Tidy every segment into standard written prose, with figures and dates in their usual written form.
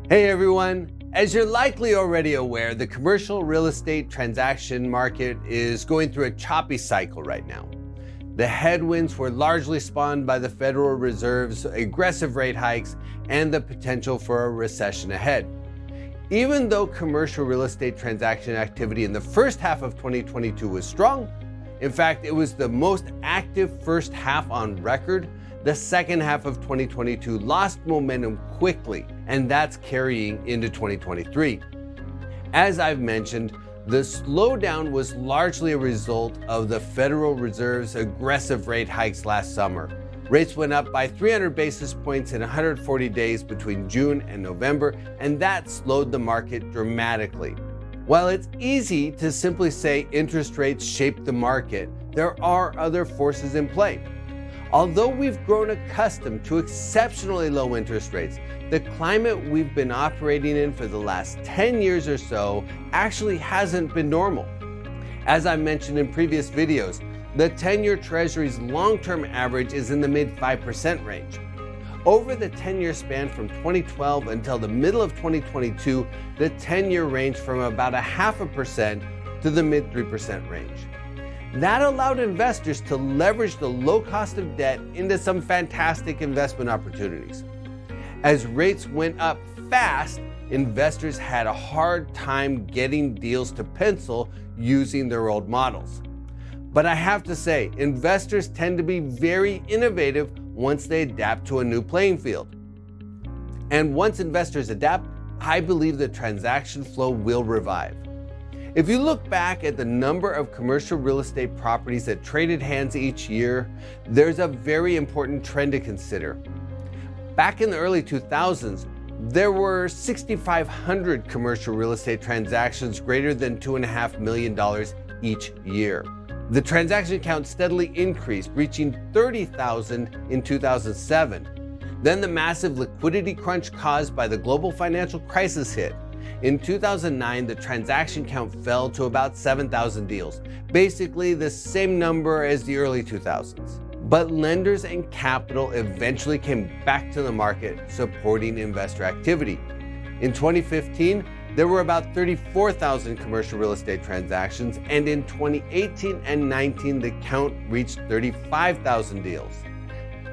Hey everyone! As you're likely already aware, the commercial real estate transaction market is going through a choppy cycle right now. The headwinds were largely spawned by the Federal Reserve's aggressive rate hikes and the potential for a recession ahead. Even though commercial real estate transaction activity in the first half of 2022 was strong, in fact, it was the most active first half on record, the second half of 2022 lost momentum quickly, and that's carrying into 2023. As I've mentioned, the slowdown was largely a result of the Federal Reserve's aggressive rate hikes last summer. Rates went up by 300 basis points in 140 days between June and November, and that slowed the market dramatically. While it's easy to simply say interest rates shaped the market, there are other forces in play. Although we've grown accustomed to exceptionally low interest rates, the climate we've been operating in for the last 10 years or so actually hasn't been normal. As I mentioned in previous videos, the 10-year Treasury's long-term average is in the mid 5% range. Over the 10-year span from 2012 until the middle of 2022, the 10-year ranged from about 0.5% to the mid 3% range. That allowed investors to leverage the low cost of debt into some fantastic investment opportunities. As rates went up fast, investors had a hard time getting deals to pencil using their old models. But I have to say, investors tend to be very innovative once they adapt to a new playing field. And once investors adapt, I believe the transaction flow will revive. If you look back at the number of commercial real estate properties that traded hands each year, there's a very important trend to consider. Back in the early 2000s, there were 6,500 commercial real estate transactions greater than $2.5 million each year. The transaction count steadily increased, reaching 30,000 in 2007. Then the massive liquidity crunch caused by the global financial crisis hit. In 2009, the transaction count fell to about 7,000 deals, basically the same number as the early 2000s. But lenders and capital eventually came back to the market, supporting investor activity. In 2015, there were about 34,000 commercial real estate transactions, and in 2018 and 19, the count reached 35,000 deals.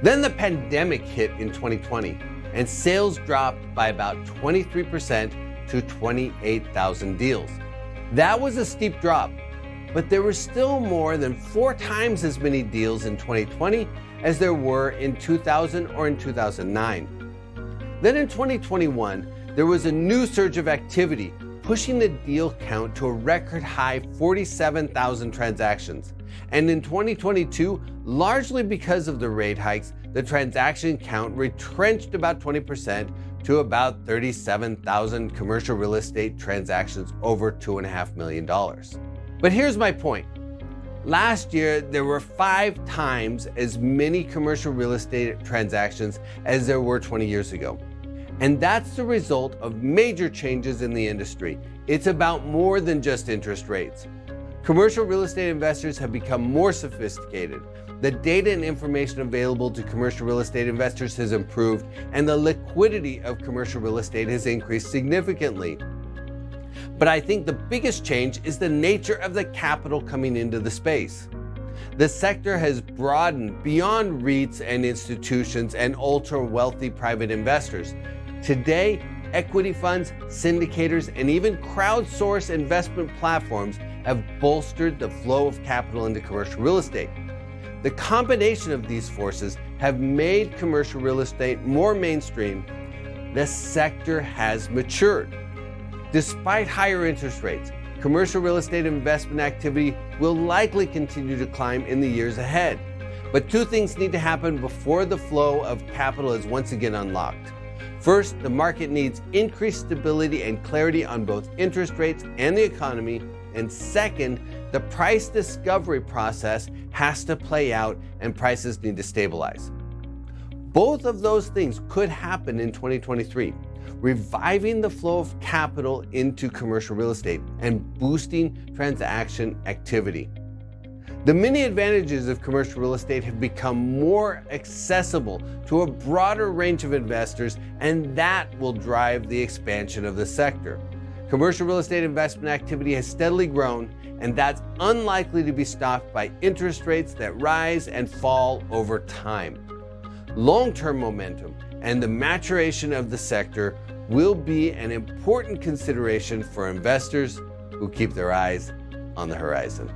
Then the pandemic hit in 2020, and sales dropped by about 23% to 28,000 deals. That was a steep drop, but there were still more than 4 times as many deals in 2020 as there were in 2000 or in 2009. Then in 2021, there was a new surge of activity, pushing the deal count to a record high 47,000 transactions. And in 2022, largely because of the rate hikes, the transaction count retrenched about 20% to about 37,000 commercial real estate transactions over $2.5 million. But here's my point. Last year, there were 5 times as many commercial real estate transactions as there were 20 years ago. And that's the result of major changes in the industry. It's about more than just interest rates. Commercial real estate investors have become more sophisticated. The data and information available to commercial real estate investors has improved, and the liquidity of commercial real estate has increased significantly. But I think the biggest change is the nature of the capital coming into the space. The sector has broadened beyond REITs and institutions and ultra-wealthy private investors. Today, equity funds, syndicators, and even crowdsourced investment platforms have bolstered the flow of capital into commercial real estate. The combination of these forces have made commercial real estate more mainstream. The sector has matured. Despite higher interest rates, commercial real estate investment activity will likely continue to climb in the years ahead. But 2 things need to happen before the flow of capital is once again unlocked. First, the market needs increased stability and clarity on both interest rates and the economy. And second, the price discovery process has to play out and prices need to stabilize. Both of those things could happen in 2023, reviving the flow of capital into commercial real estate and boosting transaction activity. The many advantages of commercial real estate have become more accessible to a broader range of investors, and that will drive the expansion of the sector. Commercial real estate investment activity has steadily grown, and that's unlikely to be stopped by interest rates that rise and fall over time. Long-term momentum and the maturation of the sector will be an important consideration for investors who keep their eyes on the horizon.